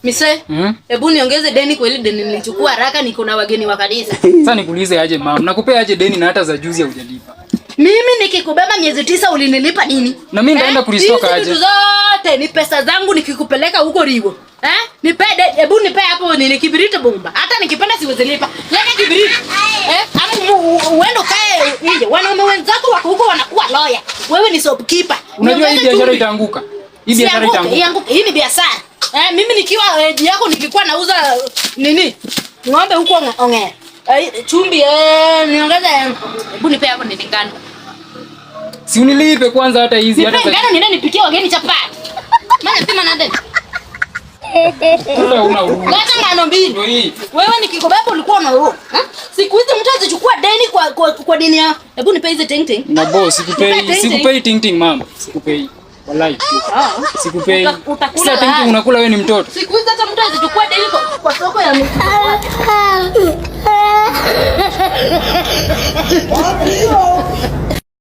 Mise, hebu niongeze deni kwa ile deni nilichukua haraka, niko na wageni wa kanisa. Sasa nikuulize aje mama, nakupea aje deni na hata za juzi hujalipa? Mimi nikikubeba miezi 9 ulinilipa nini? Na mimi ndaenda kulistoka aje? Hizi zote ni pesa zangu nikikupeleka huko Rigo. Nipe hebu nipe hapo nini kibiriti bomba. Hata nikipenda siwezi lipa. Leta kibiriti. Ama uende kae nje. Wanaume wenzako wako huko wanakuwa lawyer. Wewe ni shopkeeper. Unajua hii biashara itaanguka. Hii biashara itaanguka. Hii ni biashara. Mimi nikiwa yako nikikuwa nauza nini? Ng'ombe huko ongea. Chumbi niongeze. Hebu nipe hapo nini ngano. Si unilipe kwanza hata hizi hata. Ngano nenda nipikie wageni chapati. Maana sema na ndani. Leta ngano mbili. Wewe nikikubeba ulikuwa unaruka. Siku hizi mtu azichukua deni kwa dini ya. Hebu nipe hizi ting ting. Na boss, sikupei ting ting mama. Sikupei. Wallahi. Sikupei. Sasa ting ting unakula wewe ni mtoto. Siku hizi hata mtu azichukua deni kwa soko ya mtu.